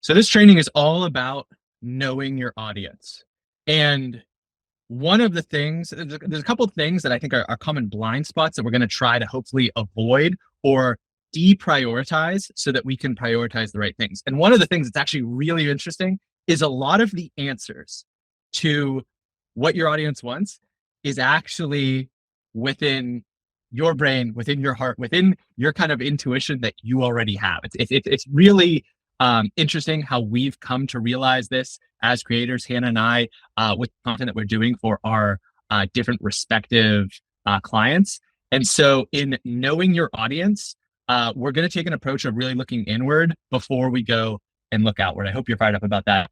So this training is all about knowing your audience. And one of the things, there's a couple of things that I think are common blind spots that we're going to try to hopefully avoid or deprioritize so that we can prioritize the right things. And one of the things that's actually really interesting is a lot of the answers to what your audience wants is actually within your brain, within your heart, within your kind of intuition that you already have. It's really interesting how we've come to realize this as creators, Hannah and I, with content that we're doing for our different respective clients. And so in knowing your audience, we're going to take an approach of really looking inward before we go and look outward. I hope you're fired up about that.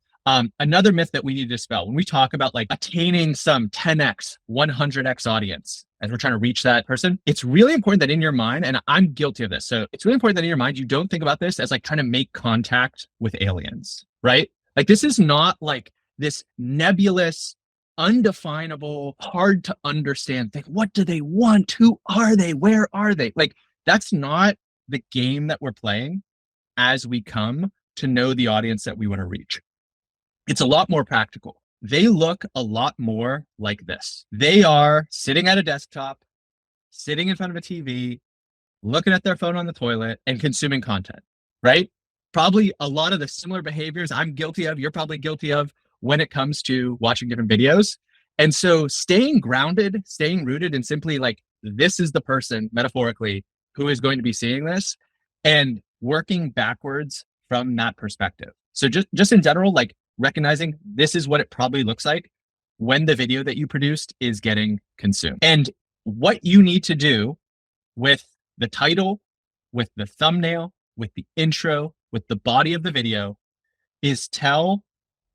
Another myth that we need to dispel when we talk about like attaining some 10x, 100x audience as we're trying to reach that person, it's really important that in your mind, and I'm guilty of this. So it's really important that in your mind, you don't think about this as like trying to make contact with aliens, right? Like this is not like this nebulous, undefinable, hard to understand thing. What do they want? Who are they? Where are they? Like that's not the game that we're playing as we come to know the audience that we want to reach. It's a lot more practical. They look a lot more like this. They are sitting at a desktop, sitting in front of a TV, looking at their phone on the toilet and consuming content, right? Probably a lot of the similar behaviors I'm guilty of, you're probably guilty of when it comes to watching different videos. And so staying grounded, staying rooted and simply like, this is the person metaphorically who is going to be seeing this and working backwards from that perspective. So just in general, like recognizing this is what it probably looks like when the video that you produced is getting consumed. And what you need to do with the title, with the thumbnail, with the intro, with the body of the video is tell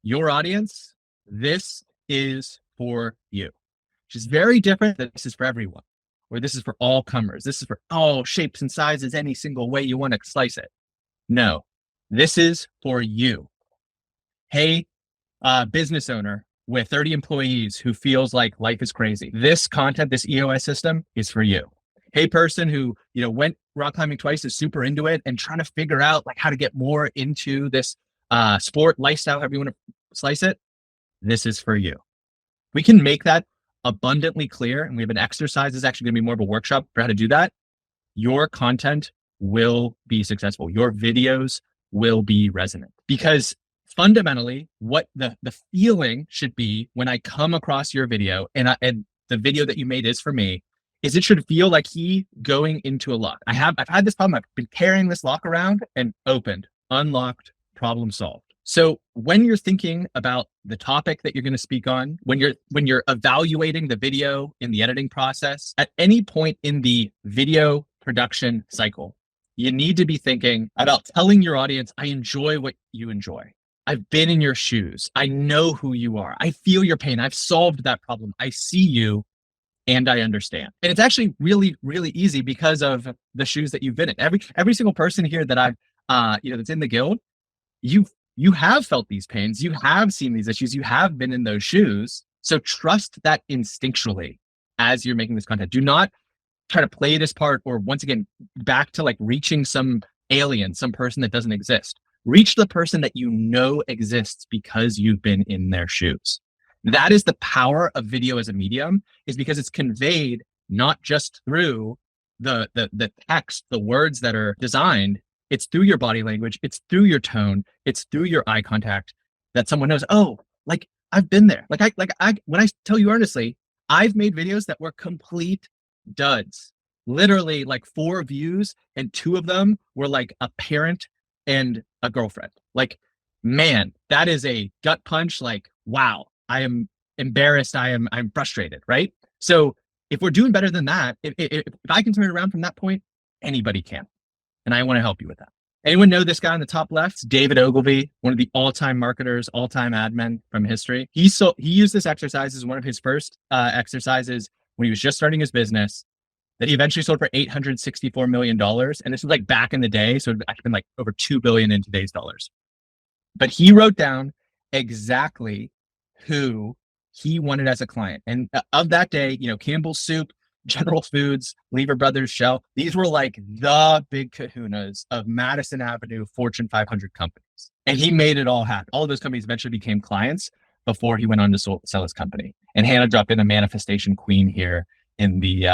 your audience, this is for you, which is very different than this is for everyone, or this is for all comers. This is for all shapes and sizes, any single way you want to slice it. No, this is for you. Hey, business owner with 30 employees who feels like life is crazy. This content, this EOS system is for you. Hey, person who, went rock climbing twice, is super into it and trying to figure out like how to get more into this sport, lifestyle, however you want to slice it. This is for you. We can make that abundantly clear. And we have an exercise that's actually going to be more of a workshop for how to do that. Your content will be successful. Your videos will be resonant because fundamentally what the feeling should be when I come across your video and the video that you made is for me, is it should feel like he going into a lock. I've had this problem. I've been carrying this lock around and opened, unlocked, problem solved. So when you're thinking about the topic that you're going to speak on, when you're evaluating the video in the editing process, at any point in the video production cycle, you need to be thinking about telling your audience, I enjoy what you enjoy. I've been in your shoes. I know who you are. I feel your pain. I've solved that problem. I see you and I understand. And it's actually really, really easy because of the shoes that you've been in. Every single person here that I've, that's in the guild, you have felt these pains. You have seen these issues. You have been in those shoes. So trust that instinctually as you're making this content. Do not try to play this part or once again, back to like reaching some alien, some person that doesn't exist. Reach the person that you know exists because you've been in their shoes. That is the power of video as a medium, is because it's conveyed not just through the text, the words that are designed, it's through your body language, it's through your tone, it's through your eye contact that someone knows, oh, like I've been there. Like I when I tell you earnestly, I've made videos that were complete duds. Literally like 4 views and 2 of them were like a parent and a girlfriend. Like, man, that is a gut punch. Like, wow, I am embarrassed. I'm frustrated, right? So if we're doing better than that, if I can turn it around from that point, anybody can. And I want to help you with that. Anyone know this guy on the top left? It's David Ogilvy, one of the all-time marketers, all-time admin from history. He used this exercise as one of his first exercises when he was just starting his business, that he eventually sold for $864 million. And this was like back in the day. So it's actually been like over 2 billion in today's dollars. But he wrote down exactly who he wanted as a client. And of that day, Campbell's Soup, General Foods, Lever Brothers, Shell, these were like the big kahunas of Madison Avenue Fortune 500 companies. companies. And he made it all happen. All of those companies eventually became clients before he went on to sell his company. And Hannah dropped in a manifestation queen here in the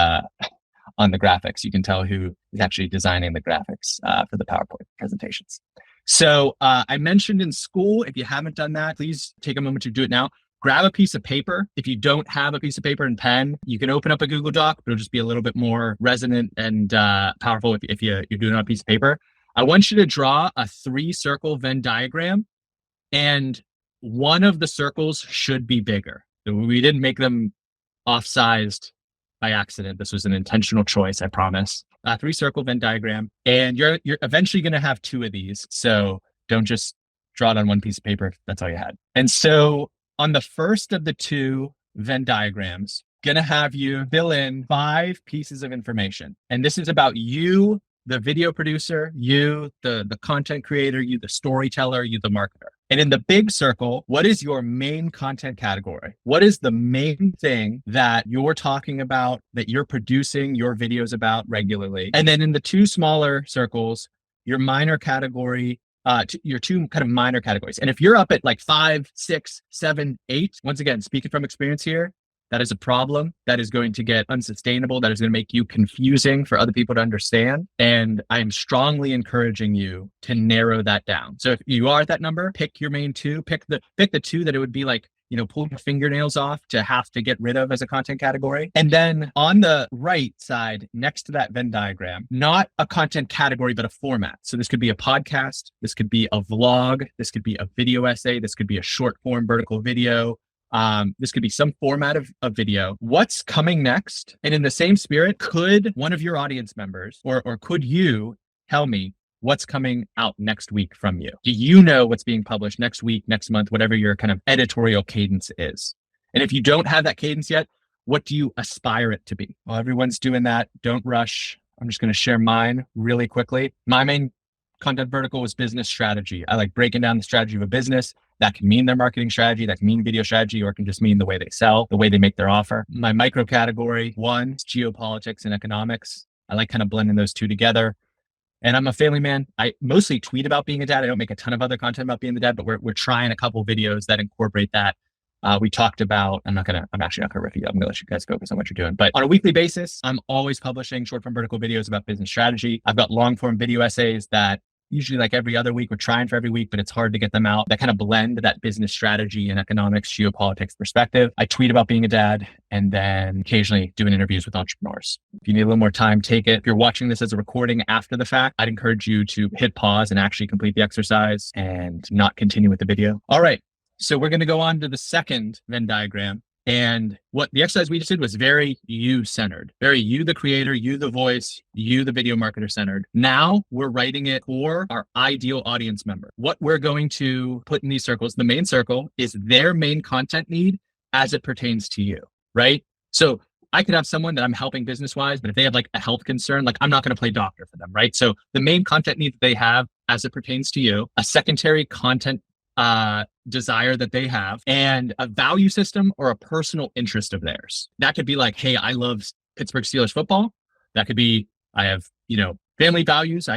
on the graphics. You can tell who is actually designing the graphics for the PowerPoint presentations. So I mentioned in school, if you haven't done that, please take a moment to do it now. Grab a piece of paper. If you don't have a piece of paper and pen, you can open up a Google Doc, but it'll just be a little bit more resonant and powerful if you're doing it on a piece of paper. I want you to draw a 3-circle Venn diagram, and one of the circles should be bigger. We didn't make them off-sized by accident. This was an intentional choice, I promise. A 3-circle Venn diagram, and you're eventually going to have 2 of these. So don't just draw it on one piece of paper if that's all you had. And so on the first of the 2 Venn diagrams, going to have you fill in 5 pieces of information. And this is about you, the video producer, you, the content creator, you, the storyteller, you, the marketer. And in the big circle, what is your main content category? What is the main thing that you're talking about, that you're producing your videos about regularly? And then in the 2 smaller circles, your minor category, your 2 kind of minor categories. And if you're up at like 5, 6, 7, 8, once again, speaking from experience here, that is a problem that is going to get unsustainable. That is going to make you confusing for other people to understand. And I am strongly encouraging you to narrow that down. So if you are at that number, pick your main 2, pick the 2 that it would be like, pull your fingernails off to have to get rid of as a content category. And then on the right side, next to that Venn diagram, not a content category, but a format. So this could be a podcast. This could be a vlog. This could be a video essay. This could be a short form vertical video. This could be some format of video. What's coming next? And in the same spirit, could one of your audience members or could you tell me what's coming out next week from you? Do you know what's being published next week, next month, whatever your kind of editorial cadence is? And if you don't have that cadence yet, what do you aspire it to be? While everyone's doing that, don't rush. I'm just going to share mine really quickly. My main content vertical is business strategy. I like breaking down the strategy of a business. That can mean their marketing strategy, that can mean video strategy, or it can just mean the way they sell, the way they make their offer. My micro category 1 is geopolitics and economics. I like kind of blending those 2 together. And I'm a family man. I mostly tweet about being a dad. I don't make a ton of other content about being the dad, but we're trying a couple videos that incorporate that. We talked about, I'm actually not gonna riff you. I'm gonna let you guys focus on what you're doing. But on a weekly basis, I'm always publishing short form vertical videos about business strategy. I've got long form video essays that usually like every other week, we're trying for every week, but it's hard to get them out, that kind of blend that business strategy and economics, geopolitics perspective. I tweet about being a dad and then occasionally doing interviews with entrepreneurs. If you need a little more time, take it. If you're watching this as a recording after the fact, I'd encourage you to hit pause and actually complete the exercise and not continue with the video. All right. So we're going to go on to the second Venn diagram. And what the exercise we just did was very you-centered, very you, the creator, you, the voice, you, the video marketer centered. Now we're writing it for our ideal audience member. What we're going to put in these circles, the main circle is their main content need as it pertains to you, right? So I could have someone that I'm helping business-wise, but if they have like a health concern, like I'm not going to play doctor for them, right? So the main content need that they have as it pertains to you, a secondary content desire that they have, and a value system or a personal interest of theirs. That could be like, hey, I love Pittsburgh Steelers football. That could be, I have, family values.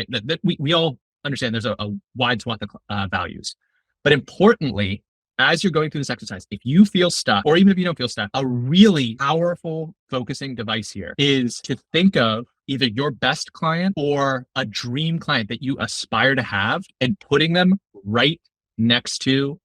We all understand there's a wide swath of values. But importantly, as you're going through this exercise, if you feel stuck, or even if you don't feel stuck, a really powerful focusing device here is to think of either your best client or a dream client that you aspire to have and putting them right next to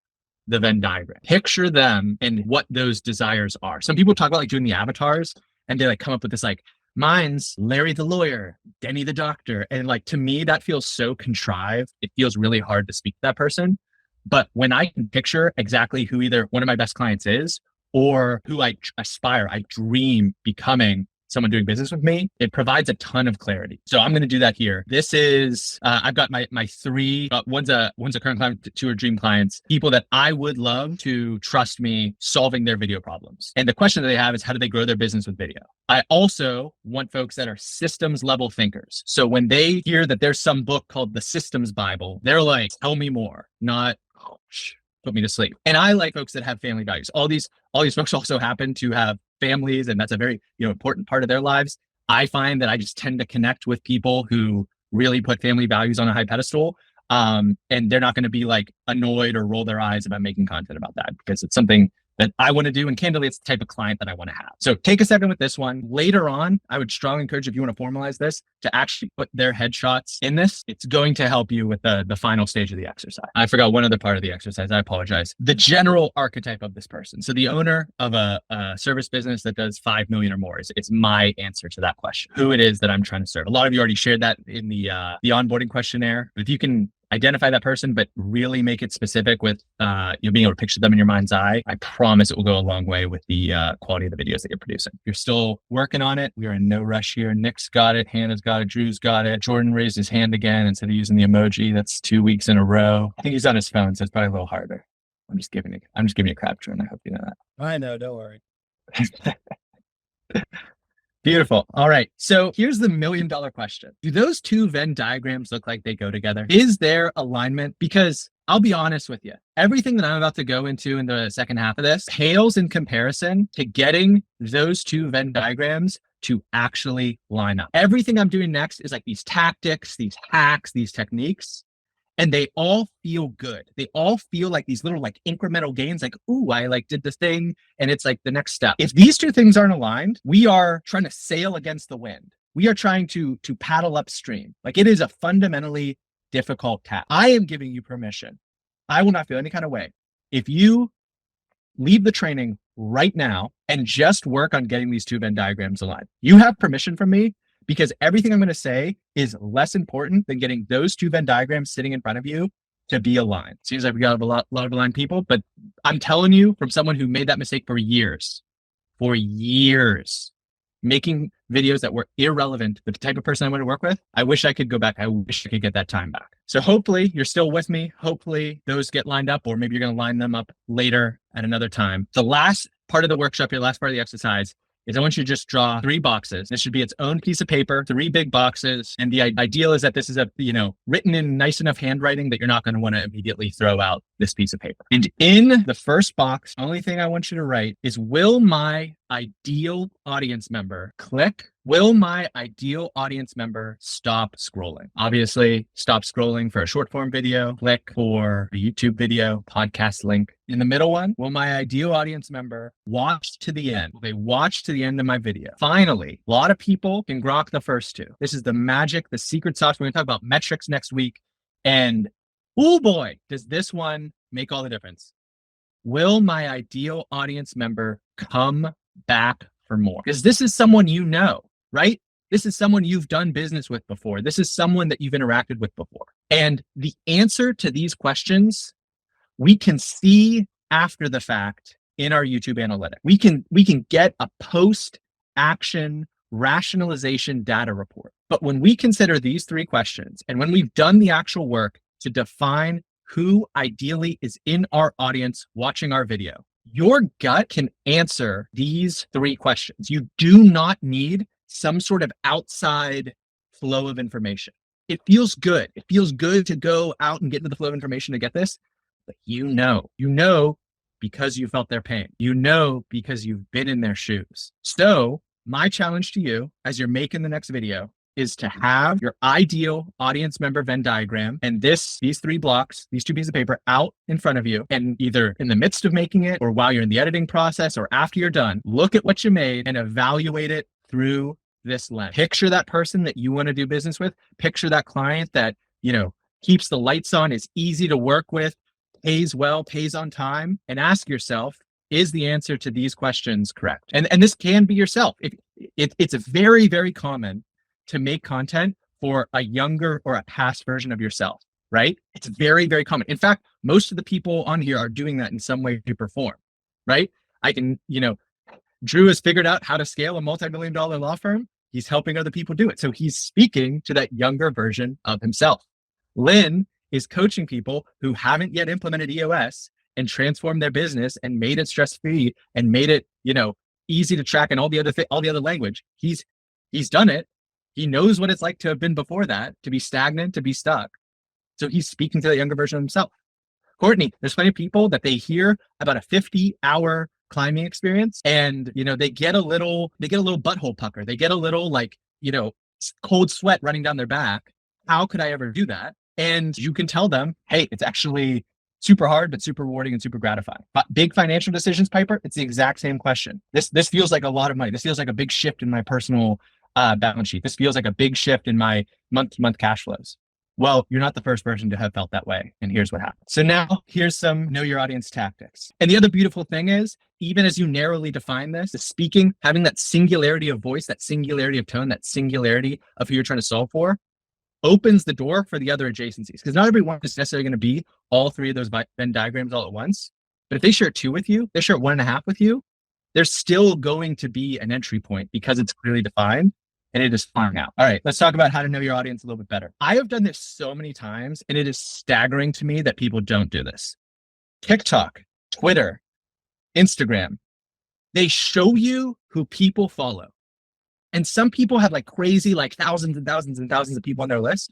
the Venn diagram. Picture them and what those desires are. Some people talk about like doing the avatars and they like come up with this like, mine's Larry the lawyer, Denny the doctor. And like, to me, that feels so contrived. It feels really hard to speak to that person. But when I can picture exactly who either one of my best clients is or who I aspire, I dream becoming someone doing business with me, it provides a ton of clarity. So I'm going to do that here. This is, I've got my 3, one's a current client, 2 are dream clients, people that I would love to trust me solving their video problems. And the question that they have is, how do they grow their business with video? I also want folks that are systems level thinkers. So when they hear that there's some book called the Systems Bible, they're like, tell me more, not, put me to sleep. And I like folks that have family values. All these folks also happen to have families, and that's a very important part of their lives. I find that I just tend to connect with people who really put family values on a high pedestal. And they're not going to be like annoyed or roll their eyes if I'm making content about that, because it's something that I want to do. And candidly, it's the type of client that I want to have. So take a second with this one. Later on, I would strongly encourage, if you want to formalize this, to actually put their headshots in this. It's going to help you with the final stage of the exercise. I forgot one other part of the exercise. I apologize. The general archetype of this person. So the owner of a service business that does 5 million or more is my answer to that question. Who it is that I'm trying to serve. A lot of you already shared that in the onboarding questionnaire. But if you can identify that person, but really make it specific with being able to picture them in your mind's eye, I promise it will go a long way with the quality of the videos that you're producing. If you're still working on it, we are in no rush here. Nick's got it, Hannah's got it, Drew's got it. Jordan raised his hand again instead of using the emoji. That's 2 weeks in a row. I think he's on his phone, so it's probably a little harder. I'm just giving you a crap, Jordan. I hope you know that. I know, don't worry. Beautiful. All right. So here's the $1 million question. Do those two Venn diagrams look like they go together? Is there alignment? Because I'll be honest with you, everything that I'm about to go into in the second half of this pales in comparison to getting those two Venn diagrams to actually line up. Everything I'm doing next is like these tactics, these hacks, these techniques. And they all feel good. They all feel like these little like incremental gains, like, ooh, I like did this thing. And it's like the next step. If these two things aren't aligned, we are trying to sail against the wind. We are trying to paddle upstream. Like, it is a fundamentally difficult task. I am giving you permission. I will not feel any kind of way. If you leave the training right now and just work on getting these two Venn diagrams aligned, you have permission from me, because everything I'm going to say is less important than getting those two Venn diagrams sitting in front of you to be aligned. Seems like we got a lot of aligned people, but I'm telling you, from someone who made that mistake for years, making videos that were irrelevant to the type of person I want to work with, I wish I could go back. I wish I could get that time back. So hopefully you're still with me. Hopefully those get lined up, or maybe you're going to line them up later at another time. The last part of the workshop, your last part of the exercise, is I want you to just draw 3 boxes. This should be its own piece of paper, 3 big boxes. And the ideal is that this is written in nice enough handwriting that you're not going to want to immediately throw out this piece of paper. And in the first box, only thing I want you to write is, will my ideal audience member click? Will my ideal audience member stop scrolling? Obviously, stop scrolling for a short form video, click for a YouTube video, podcast link. In the middle one, will my ideal audience member watch to the end? Will they watch to the end of my video? Finally, a lot of people can grok the first two. This is the magic, the secret sauce. We're going to talk about metrics next week. And oh boy, does this one make all the difference. Will my ideal audience member come back for more? Because this is someone you know, right? This is someone you've done business with before. This is someone that you've interacted with before. And the answer to these questions, we can see after the fact in our YouTube analytics. We can get a post-action rationalization data report. But when we consider these 3 questions, and when we've done the actual work to define who ideally is in our audience watching our video, your gut can answer these 3 questions. You do not need some sort of outside flow of information. It feels good. It feels good to go out and get into the flow of information to get this, but you know because you felt their pain. You know because you've been in their shoes. So my challenge to you as you're making the next video is to have your ideal audience member Venn diagram and these 3 blocks, these 2 pieces of paper out in front of you, and either in the midst of making it or while you're in the editing process or after you're done, look at what you made and evaluate it through this lens. Picture that person that you want to do business with. Picture that client that, keeps the lights on, is easy to work with, pays well, pays on time, and ask yourself, is the answer to these questions correct? And this can be yourself. It's very, very common to make content for a younger or a past version of yourself, right? It's very, very common. In fact, most of the people on here are doing that in some way to perform, right? Drew has figured out how to scale a multi-million-dollar law firm. He's helping other people do it. So he's speaking to that younger version of himself. Lynn is coaching people who haven't yet implemented EOS and transformed their business and made it stress-free and made it, easy to track and all the other language. He's done it. He knows what it's like to have been before that, to be stagnant, to be stuck. So he's speaking to the younger version of himself. Courtney, there's plenty of people that they hear about a 50-hour climbing experience and, they get a little butthole pucker. They get a little cold sweat running down their back. How could I ever do that? And you can tell them, hey, it's actually super hard, but super rewarding and super gratifying. But big financial decisions, Piper, it's the exact same question. This feels like a lot of money. This feels like a big shift in my personal balance sheet. This feels like a big shift in my month-to-month cash flows. Well, you're not the first person to have felt that way. And here's what happened. So now here's some know your audience tactics. And the other beautiful thing is, even as you narrowly define this, the speaking, having that singularity of voice, that singularity of tone, that singularity of who you're trying to solve for, opens the door for the other adjacencies. Because not everyone is necessarily going to be all three of those Venn diagrams all at once. But if they share two with you, they share 1.5 with you, there's still going to be an entry point because it's clearly defined and it is flying out. All right, let's talk about how to know your audience a little bit better. I have done this so many times, and it is staggering to me that people don't do this. TikTok, Twitter, Instagram, they show you who people follow. And some people have like crazy, like thousands and thousands and thousands of people on their list.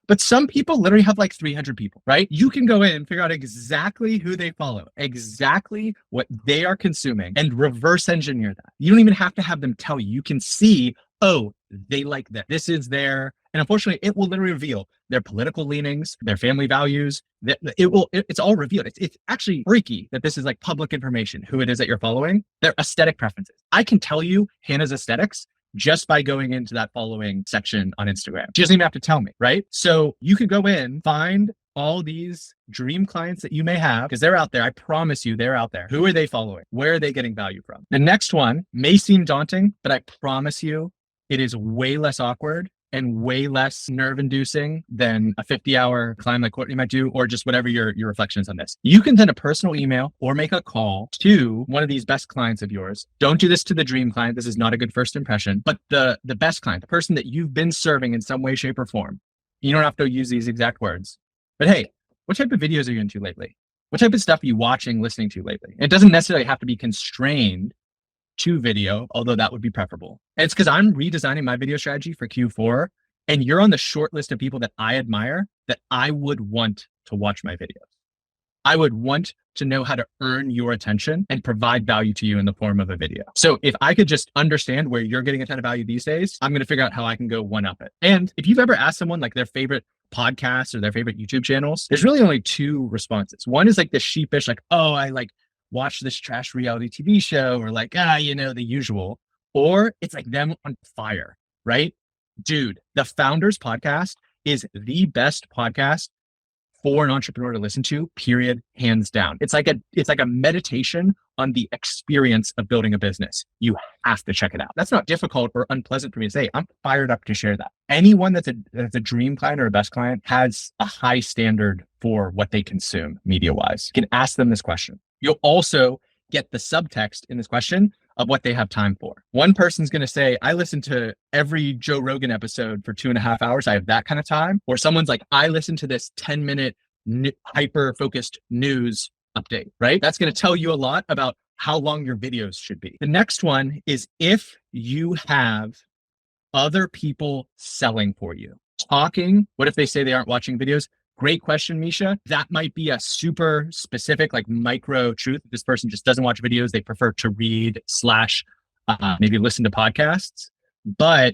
But some people literally have like 300 people, right? You can go in and figure out exactly who they follow, exactly what they are consuming, and reverse engineer that. You don't even have to have them tell you. You can see, oh, they like that. This is their, and unfortunately, it will literally reveal their political leanings, their family values. It's all revealed. It's actually freaky that this is like public information, who it is that you're following, their aesthetic preferences. I can tell you Hannah's aesthetics just by going into that following section on Instagram. She doesn't even have to tell me, right? So you could go in, find all these dream clients that you may have, because they're out there. I promise you, they're out there. Who are they following? Where are they getting value from? The next one may seem daunting, but I promise you, it is way less awkward and way less nerve-inducing than a 50-hour climb like Courtney might do, or just whatever your reflection is on this. You can send a personal email or make a call to one of these best clients of yours. Don't do this to the dream client. This is not a good first impression, but the best client, the person that you've been serving in some way, shape, or form. You don't have to use these exact words, but hey, what type of videos are you into lately? What type of stuff are you watching, listening to lately? It doesn't necessarily have to be constrained to video, although that would be preferable. And it's because I'm redesigning my video strategy for Q4, and you're on the short list of people that I admire that I would want to watch my videos. I would want to know how to earn your attention and provide value to you in the form of a video. So if I could just understand where you're getting a ton of value these days, I'm going to figure out how I can go one up it. And if you've ever asked someone like their favorite podcasts or their favorite YouTube channels, there's really only two responses. One is like the sheepish, like, oh, I like watch this trash reality TV show, or like, the usual, or it's like them on fire, right? Dude, the Founders Podcast is the best podcast for an entrepreneur to listen to, period, hands down. It's like a meditation on the experience of building a business. You have to check it out. That's not difficult or unpleasant for me to say. I'm fired up to share that. Anyone that's a dream client or a best client has a high standard for what they consume media-wise. You can ask them this question. You'll also get the subtext in this question of what they have time for. One person's going to say, I listen to every Joe Rogan episode for 2.5 hours. I have that kind of time. Or someone's like, I listen to this 10-minute hyper-focused news update, right? That's going to tell you a lot about how long your videos should be. The next one is if you have other people selling for you. Talking, what if they say they aren't watching videos? Great question, Misha. That might be a super specific, like micro truth. This person just doesn't watch videos. They prefer to read / maybe listen to podcasts. But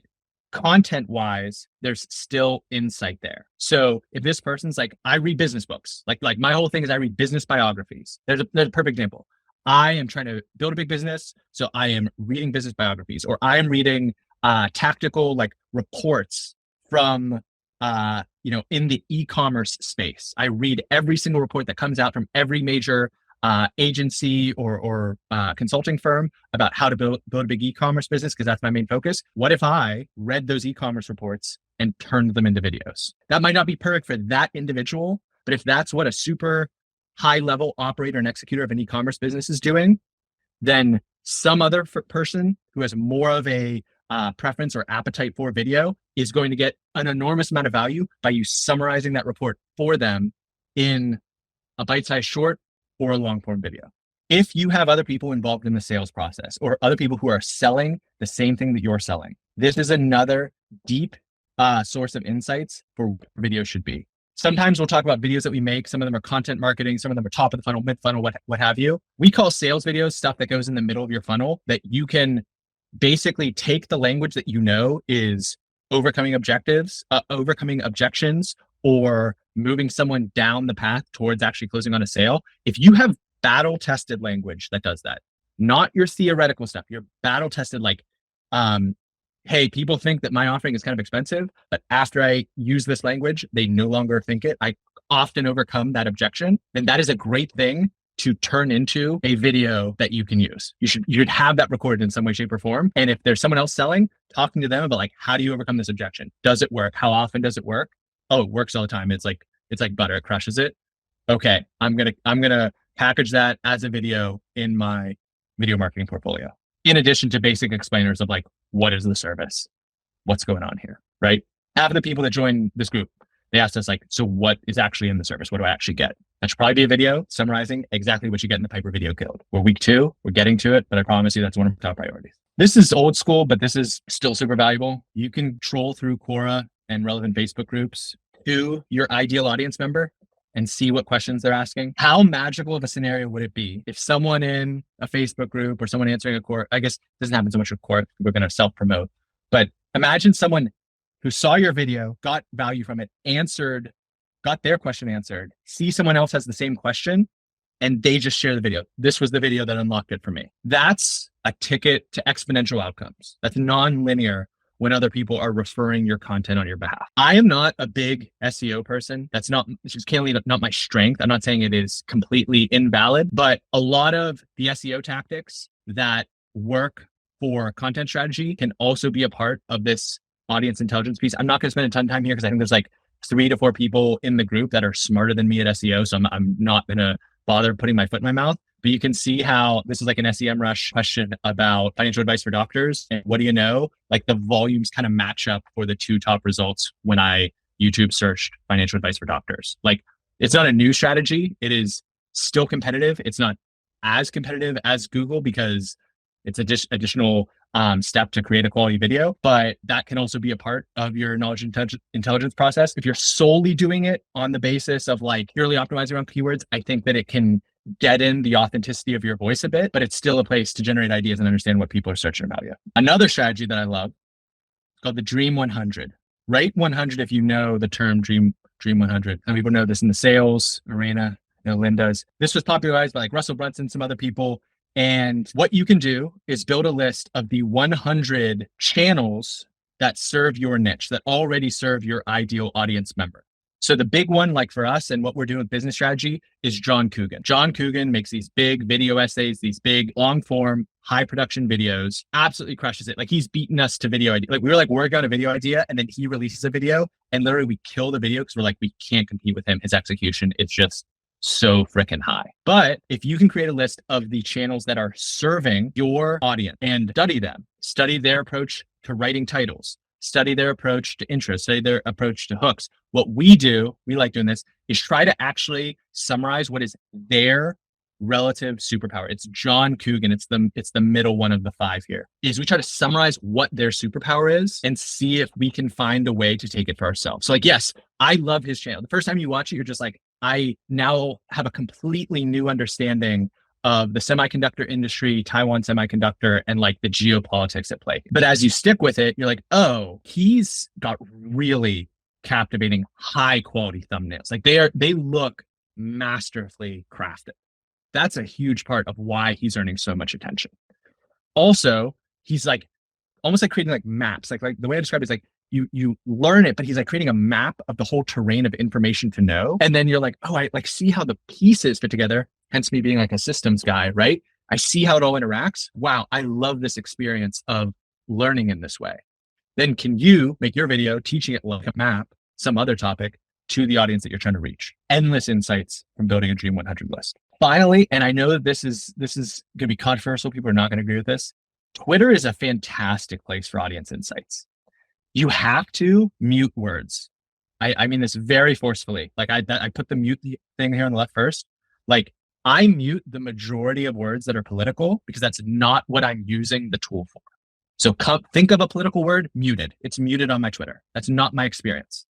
content wise, there's still insight there. So if this person's like, I read business books, like my whole thing is I read business biographies. There's a perfect example. I am trying to build a big business. So I am reading business biographies, or I am reading tactical like reports from in the e-commerce space. I read every single report that comes out from every major agency or consulting firm about how to build a big e-commerce business, because that's my main focus. What if I read those e-commerce reports and turned them into videos? That might not be perfect for that individual, but if that's what a super high level operator and executor of an e-commerce business is doing, then some other person who has more of a preference or appetite for video is going to get an enormous amount of value by you summarizing that report for them in a bite-sized short or a long-form video. If you have other people involved in the sales process or other people who are selling the same thing that you're selling, this is another deep source of insights for what video should be. Sometimes we'll talk about videos that we make. Some of them are content marketing. Some of them are top of the funnel, mid funnel, what have you. We call sales videos stuff that goes in the middle of your funnel that you can basically take the language that you know is overcoming objectives, overcoming objections, or moving someone down the path towards actually closing on a sale, if you have battle tested language that does that, not your theoretical stuff, your battle tested, like, hey, people think that my offering is kind of expensive, but after I use this language, they no longer think it. I often overcome that objection. And that is a great thing to turn into a video that you can use. You'd have that recorded in some way, shape, or form. And if there's someone else selling, talking to them about like, how do you overcome this objection? Does it work? How often does it work? Oh, it works all the time. It's like butter. It crushes it. Okay, I'm gonna package that as a video in my video marketing portfolio. In addition to basic explainers of like, what is the service? What's going on here, right? Half of the people that join this group, they asked us like, so what is actually in the service? What do I actually get? That should probably be a video summarizing exactly what you get in the Piper Video Guild. We're week 2, we're getting to it, but I promise you that's one of our top priorities. This is old school, but this is still super valuable. You can troll through Quora and relevant Facebook groups to your ideal audience member and see what questions they're asking. How magical of a scenario would it be if someone in a Facebook group or someone answering a Quora, I guess it doesn't happen so much with Quora, we're going to self-promote, but imagine someone who saw your video, got value from it, got their question answered, see someone else has the same question, and they just share the video. This was the video that unlocked it for me. That's a ticket to exponential outcomes. That's non-linear when other people are referring your content on your behalf. I am not a big SEO person. It's just clearly not my strength. I'm not saying it is completely invalid, but a lot of the SEO tactics that work for content strategy can also be a part of this audience intelligence piece. I'm not going to spend a ton of time here because I think there's like 3 to 4 people in the group that are smarter than me at SEO. So I'm not going to bother putting my foot in my mouth. But you can see how this is like an SEMrush question about financial advice for doctors. And what do you know? Like the volumes kind of match up for the 2 top results when I YouTube searched financial advice for doctors. Like it's not a new strategy. It is still competitive. It's not as competitive as Google because it's additional step to create a quality video, but that can also be a part of your knowledge intelligence process. If you're solely doing it on the basis of like purely optimizing around keywords, I think that it can deaden the authenticity of your voice a bit, but it's still a place to generate ideas and understand what people are searching about you. Another strategy that I love is called the Dream 100. Rate 100 if you know the term Dream 100. Some people know this in the sales arena. Lynn does. This was popularized by like Russell Brunson, some other people. And what you can do is build a list of the 100 channels that serve your niche, that already serve your ideal audience member. So the big one, like for us and what we're doing with business strategy, is John Coogan. John Coogan makes these big video essays, these big long form, high production videos, absolutely crushes it. Like he's beaten us to video idea. Like we were like working on a video idea and then he releases a video and literally we kill the video because we're like, we can't compete with him. His execution is just so freaking high. But if you can create a list of the channels that are serving your audience and study their approach to writing titles, study their approach to intro, study their approach to hooks. What we like doing this, is try to actually summarize what is their relative superpower. It's John Coogan. It's the middle one of the 5 here. Is we try to summarize what their superpower is and see if we can find a way to take it for ourselves. So like, yes, I love his channel. The first time you watch it, you're just like, I now have a completely new understanding of the semiconductor industry, Taiwan Semiconductor, and like the geopolitics at play. But as you stick with it, you're like, oh, he's got really captivating, high quality thumbnails. Like they look masterfully crafted. That's a huge part of why he's earning so much attention. Also, he's like almost like creating like maps. Like the way I describe it is like you learn it, but he's like creating a map of the whole terrain of information to know. And then you're like, oh, I like see how the pieces fit together. Hence me being like a systems guy, right? I see how it all interacts. Wow, I love this experience of learning in this way. Then can you make your video teaching it like a map, some other topic to the audience that you're trying to reach? Endless insights from building a Dream 100 list. Finally, and I know that this is going to be controversial. People are not going to agree with this. Twitter is a fantastic place for audience insights. You have to mute words. I mean this very forcefully. Like I put the mute thing here on the left first. Like I mute the majority of words that are political because that's not what I'm using the tool for. So think of a political word, muted. It's muted on my Twitter. That's not my experience.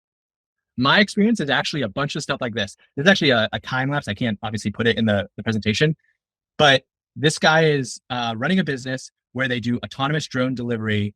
My experience is actually a bunch of stuff like this. There's actually a time lapse. I can't obviously put it in the presentation, but this guy is running a business where they do autonomous drone delivery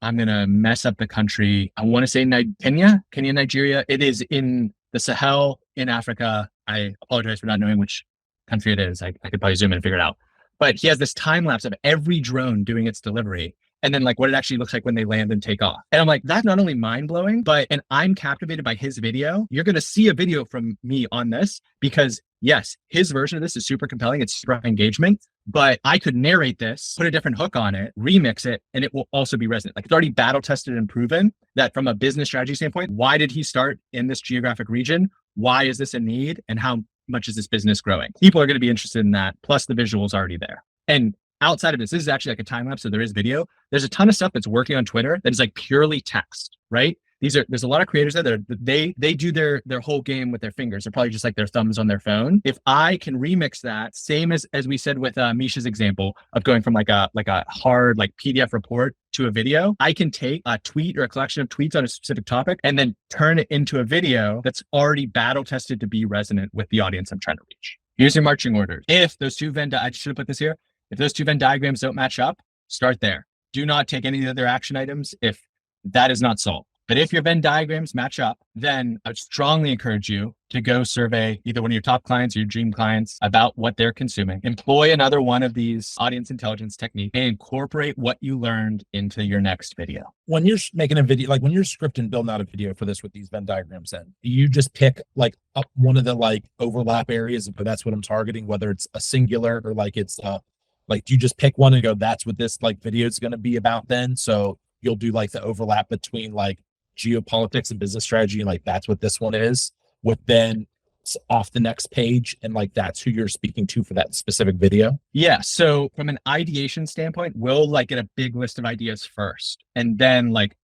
I'm going to mess up the country. I want to say Kenya, Nigeria. It is in the Sahel in Africa. I apologize for not knowing which country it is. I could probably zoom in and figure it out. But he has this time lapse of every drone doing its delivery. And then like what it actually looks like when they land and take off. And I'm like, that's not only mind blowing, and I'm captivated by his video. You're going to see a video from me on this because yes, his version of this is super compelling. It's super high engagement, but I could narrate this, put a different hook on it, remix it, and it will also be resonant. Like it's already battle tested and proven that from a business strategy standpoint, why did he start in this geographic region? Why is this a need? And how much is this business growing? People are going to be interested in that. Plus the visuals already there. And outside of this is actually like a time lapse. So there is video. There's a ton of stuff that's working on Twitter that is like purely text, right? There's a lot of creators there that they do their whole game with their fingers. They're probably just like their thumbs on their phone. If I can remix that, same as we said with Misha's example of going from like a hard like PDF report to a video, I can take a tweet or a collection of tweets on a specific topic and then turn it into a video that's already battle tested to be resonant with the audience I'm trying to reach. Here's your marching orders. If those two I should have put this here. If those two Venn diagrams don't match up, start there. Do not take any of the other action items if that is not solved. But if your Venn diagrams match up, then I would strongly encourage you to go survey either one of your top clients or your dream clients about what they're consuming. Employ another one of these audience intelligence techniques and incorporate what you learned into your next video. When you're making a video, like when you're scripting, building out a video for this with these Venn diagrams in, you just pick like up one of the like overlap areas, but that's what I'm targeting, whether it's a singular or like it's like, do you just pick one and go, that's what this like video is going to be about then? So you'll do like the overlap between like geopolitics and business strategy. And like, that's what this one is with then off the next page. And like, that's who you're speaking to for that specific video. Yeah. So from an ideation standpoint, we'll like get a big list of ideas first. And then like,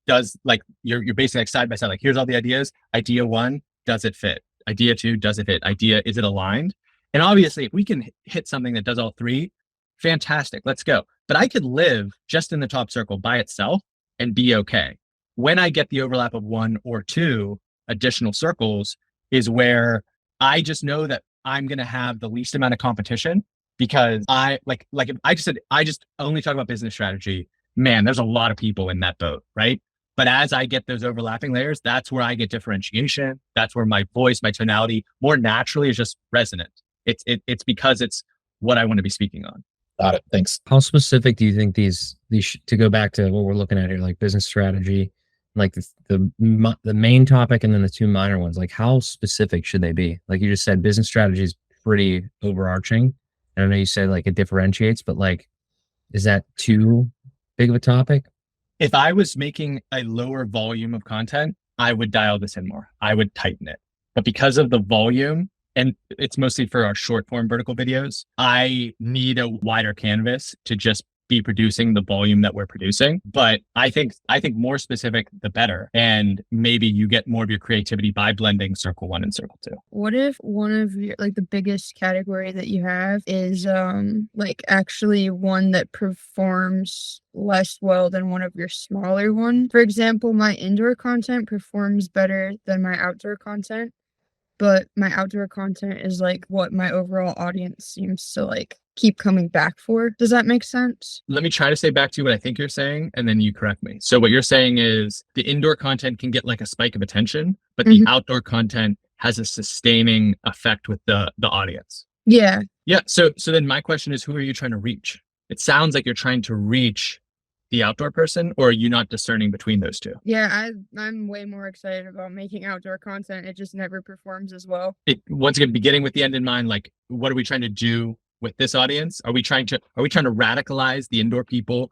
you're basically like side by side, like here's all the ideas. Idea one, does it fit? Idea two, does it fit? Idea, is it aligned? And obviously if we can hit something that does all three, fantastic, let's go. But I could live just in the top circle by itself and be okay. When I get the overlap of one or two additional circles is where I just know that I'm going to have the least amount of competition because if I just only talk about business strategy, man, there's a lot of people in that boat, right? But as I get those overlapping layers, that's where I get differentiation. That's where my voice, my tonality more naturally is just resonant. It's because it's what I want to be speaking on. Got it. Thanks. How specific do you think these to go back to what we're looking at here, like business strategy, like the main topic and then the two minor ones, like how specific should they be? Like you just said, business strategy is pretty overarching. And I know you said like it differentiates, but like, is that too big of a topic? If I was making a lower volume of content, I would dial this in more. I would tighten it. But because of the volume, and it's mostly for our short form vertical videos, I need a wider canvas to just be producing the volume that we're producing. But I think more specific, the better. And maybe you get more of your creativity by blending circle one and circle two. What if one of your, like the biggest category that you have is like actually one that performs less well than one of your smaller one? For example, my indoor content performs better than my outdoor content, but my outdoor content is like what my overall audience seems to like keep coming back for. Does that make sense? Let me try to say back to you what I think you're saying, and then you correct me. So what you're saying is the indoor content can get like a spike of attention, but the outdoor content has a sustaining effect with the audience. Yeah. Yeah. So then my question is, who are you trying to reach? It sounds like you're trying to reach the outdoor person, or are you not discerning between those two? Yeah, I'm way more excited about making outdoor content. It just never performs as well. Once again, beginning with the end in mind, like what are we trying to do with this audience? Are we trying to radicalize the indoor people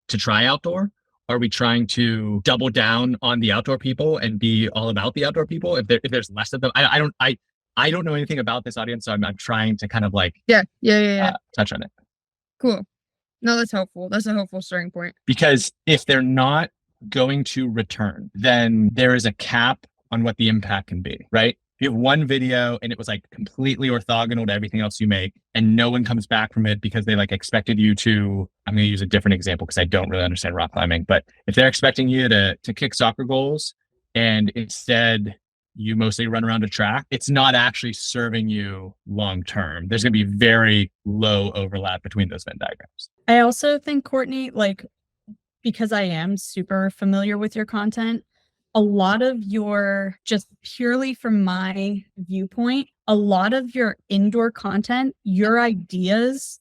to try outdoor? Are we trying to double down on the outdoor people and be all about the outdoor people? If there's less of them, I don't know anything about this audience, so I'm trying to kind of like touch on it. Cool. No, that's helpful. That's a helpful starting point. Because if they're not going to return, then there is a cap on what the impact can be, right? If you have one video and it was like completely orthogonal to everything else you make, and no one comes back from it because they like expected you to, I'm going to use a different example because I don't really understand rock climbing, but if they're expecting you to kick soccer goals and instead you mostly run around a track, it's not actually serving you long term. There's going to be very low overlap between those Venn diagrams. I also think, Courtney, like because I am super familiar with your content, a lot of your, just purely from my viewpoint, a lot of your indoor content, your ideas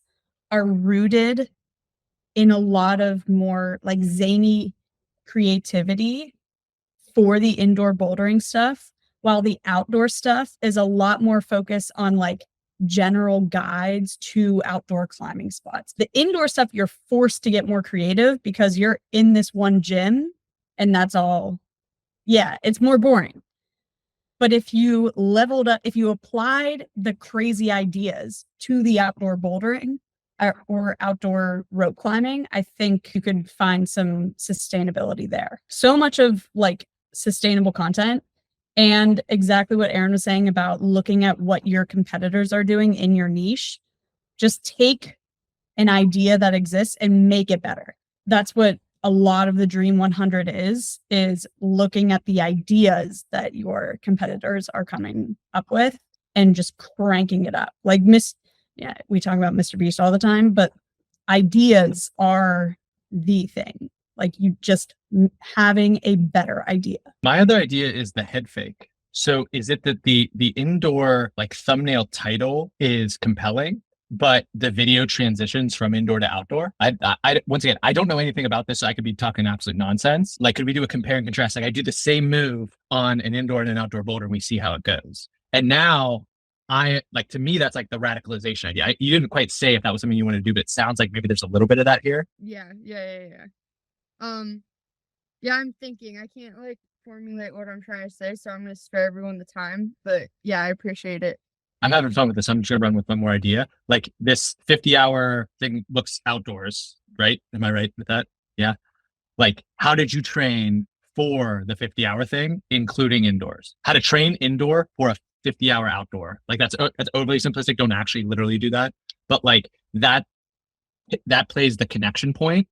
are rooted in a lot of more like zany creativity for the indoor bouldering stuff, while the outdoor stuff is a lot more focused on like general guides to outdoor climbing spots. The indoor stuff, you're forced to get more creative because you're in this one gym and that's all. Yeah, it's more boring. But if you leveled up, if you applied the crazy ideas to the outdoor bouldering or outdoor rope climbing, I think you could find some sustainability there. So much of like sustainable content, and exactly what Aaron was saying about looking at what your competitors are doing in your niche. Just take an idea that exists and make it better. That's what a lot of the Dream 100 is looking at the ideas that your competitors are coming up with and just cranking it up. Like we talk about Mr. Beast all the time, but ideas are the thing. Like you just having a better idea. My other idea is the head fake. So is it that the indoor like thumbnail title is compelling, but the video transitions from indoor to outdoor? I once again, I don't know anything about this, so I could be talking absolute nonsense. Like, could we do a compare and contrast? Like, I do the same move on an indoor and an outdoor boulder, and we see how it goes. And now, to me, that's like the radicalization idea. You didn't quite say if that was something you want to do, but it sounds like maybe there's a little bit of that here. Yeah. Yeah, I'm thinking. I can't like formulate what I'm trying to say, so I'm gonna spare everyone the time. But yeah, I appreciate it. I'm having fun with this. I'm just gonna run with one more idea. Like this 50-hour thing looks outdoors, right? Am I right with that? Yeah. Like, how did you train for the 50-hour thing, including indoors? How to train indoor for a 50-hour outdoor? Like that's overly simplistic. Don't actually literally do that, but like that plays the connection point,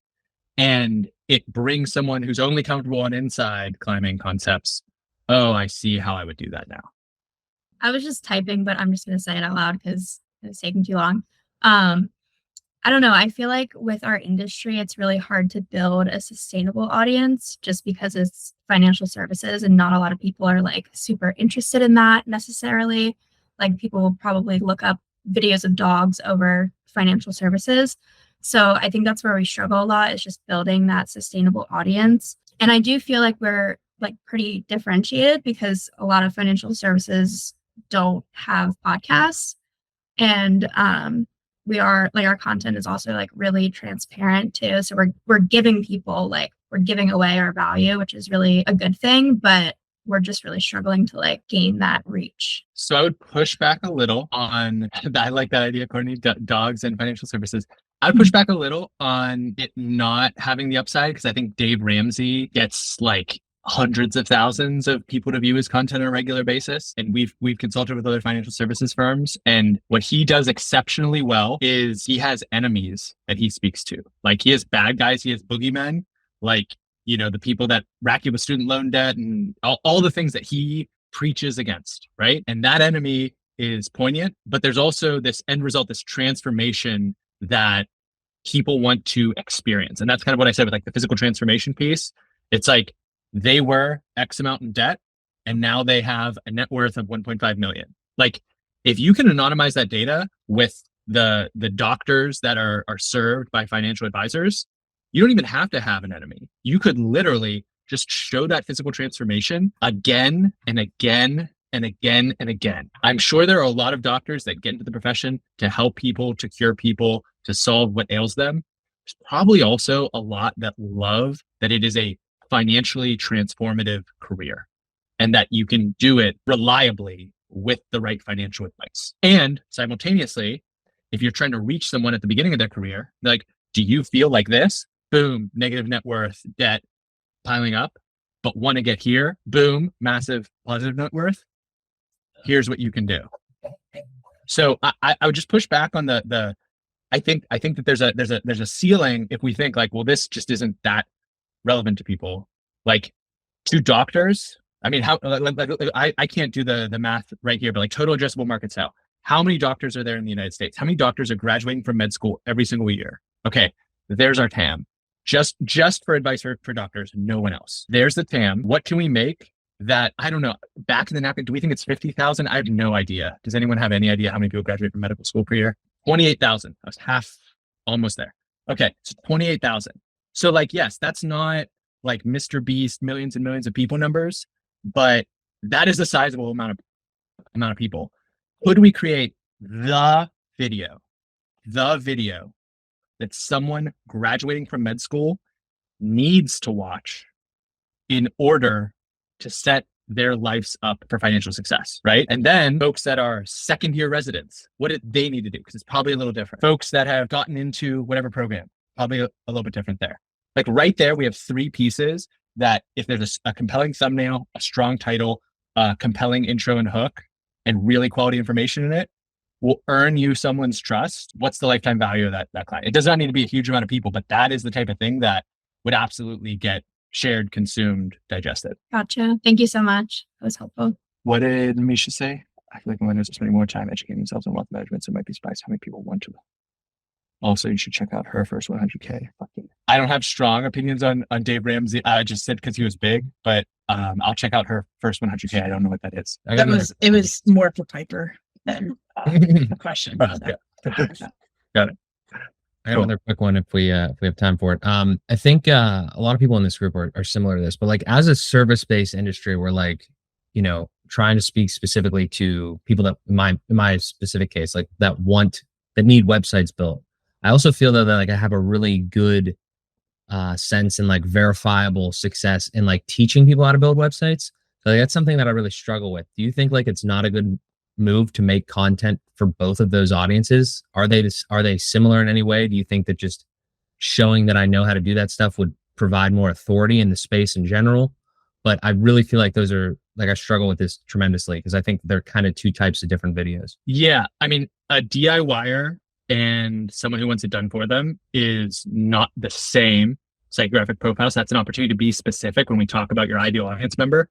and it brings someone who's only comfortable on inside climbing concepts. Oh, I see how I would do that now. I was just typing, but I'm just going to say it out loud because it's taking too long. I don't know. I feel like with our industry, it's really hard to build a sustainable audience just because it's financial services and not a lot of people are like super interested in that necessarily. Like people will probably look up videos of dogs over financial services. So I think that's where we struggle a lot, is just building that sustainable audience. And I do feel like we're like pretty differentiated because a lot of financial services don't have podcasts, and we are like, our content is also like really transparent too. So we're giving people, like, we're giving away our value, which is really a good thing, but we're just really struggling to like gain that reach. So I would push back a little on I like that idea, Courtney, dogs and financial services. I'd push back a little on it not having the upside, because I think Dave Ramsey gets like hundreds of thousands of people to view his content on a regular basis. And we've consulted with other financial services firms. And what he does exceptionally well is he has enemies that he speaks to. Like, he has bad guys, he has boogeymen, like, you know, the people that rack you with student loan debt and all the things that he preaches against, right? And that enemy is poignant, but there's also this end result, this transformation that people want to experience. And that's kind of what I said with like the physical transformation piece. It's like they were X amount in debt and now they have a net worth of 1.5 million. Like, if you can anonymize that data with the doctors that are served by financial advisors, you don't even have to have an enemy. You could literally just show that physical transformation again and again and again and again. I'm sure there are a lot of doctors that get into the profession to help people, to cure people, to solve what ails them. There's probably also a lot that love that it is a financially transformative career and that you can do it reliably with the right financial advice. And simultaneously, if you're trying to reach someone at the beginning of their career, like, do you feel like this? Boom, negative net worth, debt piling up, but want to get here? Boom, massive positive net worth. Here's what you can do. So I would just push back on the. I think that there's a ceiling if we think like, well, this just isn't that relevant to people. Like, to doctors, I mean, how I can't do the math right here, but like total addressable market sale. How many doctors are there in the United States? How many doctors are graduating from med school every single year? Okay, there's our TAM. just for advice for doctors, no one else. There's the TAM. What can we make that, I don't know, back in the napkin, do we think it's 50,000? I have no idea. Does anyone have any idea how many people graduate from medical school per year? 28,000. I was half, almost there. Okay, so 28,000. So like, yes, that's not like Mr. Beast, millions and millions of people numbers, but that is a sizable amount of people. Could we create the video that someone graduating from med school needs to watch in order to set their lives up for financial success, right? And then folks that are second year residents, what do they need to do? Because it's probably a little different. Folks that have gotten into whatever program, probably a little bit different there. Like right there, we have 3 pieces that if there's a compelling thumbnail, a strong title, a compelling intro and hook, and really quality information in it, will earn you someone's trust. What's the lifetime value of that client? It does not need to be a huge amount of people, but that is the type of thing that would absolutely get shared, consumed, digested. Gotcha. Thank you so much. That was helpful. What did Misha say? I feel like millennials are spending more time educating themselves on wealth management, so it might be surprised how many people want to. Also, you should check out her first 100K. I don't have strong opinions on Dave Ramsey. I just said because he was big, but I'll check out her first 100K. I don't know what that is. It was more for Piper than a question. Got it. I got another quick one if we have time for it. I think a lot of people in this group are similar to this, but like as a service-based industry, we're like, you know, trying to speak specifically to people that in my specific case, like that need websites built. I also feel though that like I have a really good sense and like verifiable success in like teaching people how to build websites. So like, that's something that I really struggle with. Do you think like it's not a good move to make content for both of those audiences? Are they similar in any way? Do you think that just showing that I know how to do that stuff would provide more authority in the space in general? But I really feel like those are like, I struggle with this tremendously because I think they're kind of 2 types of different videos. Yeah. I mean, a DIYer and someone who wants it done for them is not the same psychographic profile. So that's an opportunity to be specific when we talk about your ideal audience member.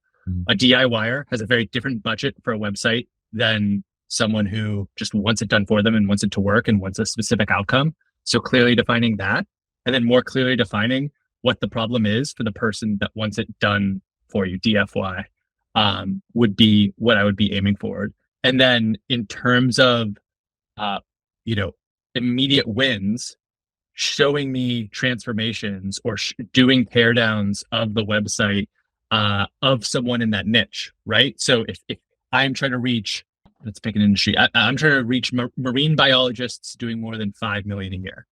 A DIYer has a very different budget for a website than someone who just wants it done for them and wants it to work and wants a specific outcome. So clearly defining that, and then more clearly defining what the problem is for the person that wants it done for you, DFY, would be what I would be aiming for. And then in terms of, immediate wins, showing me transformations or doing teardowns of the website of someone in that niche, right? So if I'm trying to reach, let's pick an industry. I'm trying to reach marine biologists doing more than 5 million a year.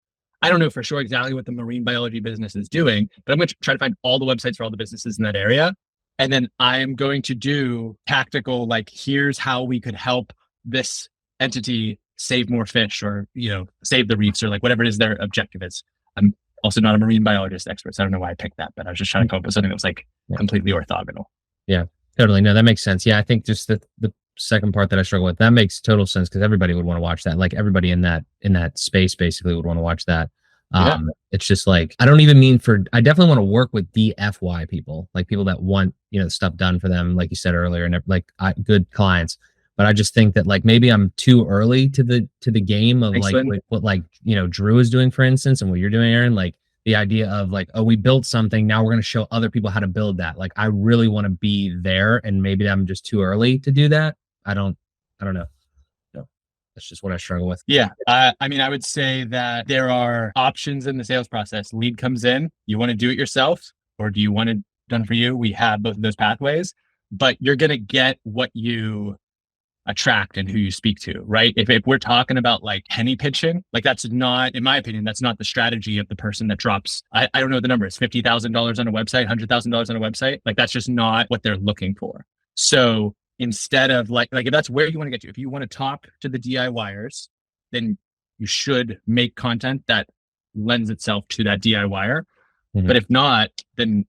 I don't know for sure exactly what the marine biology business is doing, but I'm going to try to find all the websites for all the businesses in that area. And then I'm going to do tactical, like, here's how we could help this entity save more fish or, save the reefs or like whatever it is their objective is. I'm also not a marine biologist expert, so I don't know why I picked that, but I was just trying to come up with something that was like completely orthogonal. Yeah, totally. No, that makes sense. Yeah, I think just the second part that I struggle with, that makes total sense because everybody would want to watch that. Like everybody in that space basically would want to watch that. It's just like, I definitely want to work with DFY people, like people that want, stuff done for them, like you said earlier, and like good clients. But I just think that like maybe I'm too early to the game of what Drew is doing, for instance, and what you're doing, Aaron. Like the idea of like, oh, we built something, now we're going to show other people how to build that. Like I really want to be there, and maybe I'm just too early to do that. I don't know. No, that's just what I struggle with. Yeah. I would say that there are options in the sales process. Lead comes in, you want to do it yourself, or do you want it done for you? We have both of those pathways, but you're going to get what you attract and who you speak to, right? If we're talking about like penny pitching, like that's not, in my opinion, that's not the strategy of the person that drops, I don't know what the number is, $50,000 on a website, $100,000 on a website. Like that's just not what they're looking for. So instead of like if that's where you want to get to, if you want to talk to the DIYers, then you should make content that lends itself to that DIYer. Mm-hmm. But if not, then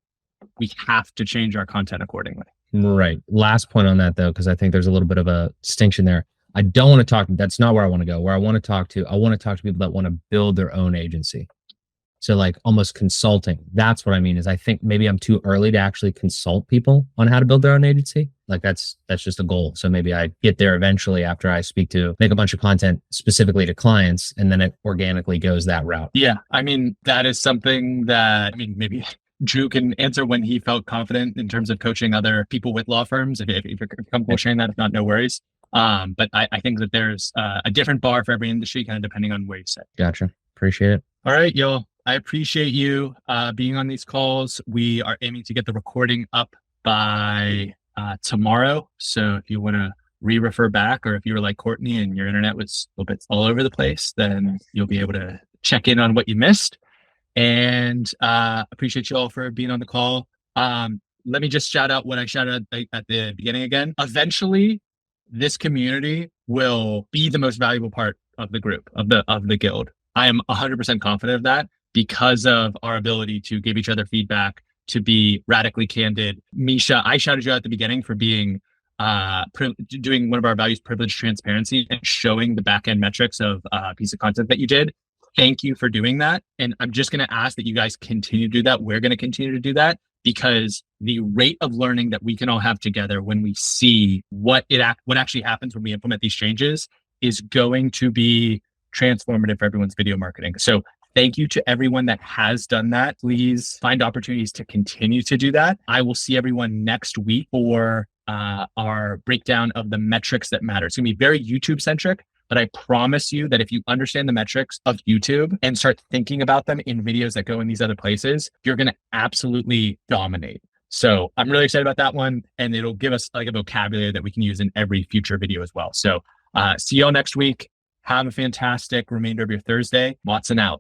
we have to change our content accordingly. Right. Last point on that, though, because I think there's a little bit of a distinction there. I don't want to talk. That's not where I want to go. Where I want to talk to people that want to build their own agency. So like almost consulting. That's what I mean is I think maybe I'm too early to actually consult people on how to build their own agency. Like that's just a goal. So maybe I get there eventually after I make a bunch of content specifically to clients, and then it organically goes that route. Yeah. I mean, that is something that, I mean, maybe Drew can answer when he felt confident in terms of coaching other people with law firms. If you're comfortable sharing that, if not, no worries. But I think that there's a different bar for every industry, kind of depending on where you sit. Gotcha. Appreciate it. All right, y'all. I appreciate you being on these calls. We are aiming to get the recording up by tomorrow. So if you want to re-refer back, or if you were like Courtney and your internet was a little bit all over the place, then you'll be able to check in on what you missed. And appreciate you all for being on the call. Let me just shout out what I shouted at the beginning again. Eventually, this community will be the most valuable part of the group, of the guild. I am 100% confident of that because of our ability to give each other feedback, to be radically candid. Misha, I shouted you out at the beginning for being doing one of our values, privilege, transparency, and showing the back end metrics of a piece of content that you did. Thank you for doing that. And I'm just going to ask that you guys continue to do that. We're going to continue to do that because the rate of learning that we can all have together when we see what actually happens when we implement these changes is going to be transformative for everyone's video marketing. So thank you to everyone that has done that. Please find opportunities to continue to do that. I will see everyone next week for our breakdown of the metrics that matter. It's going to be very YouTube centric. But I promise you that if you understand the metrics of YouTube and start thinking about them in videos that go in these other places, you're going to absolutely dominate. So I'm really excited about that one. And it'll give us like a vocabulary that we can use in every future video as well. So see y'all next week. Have a fantastic remainder of your Thursday. Watson out.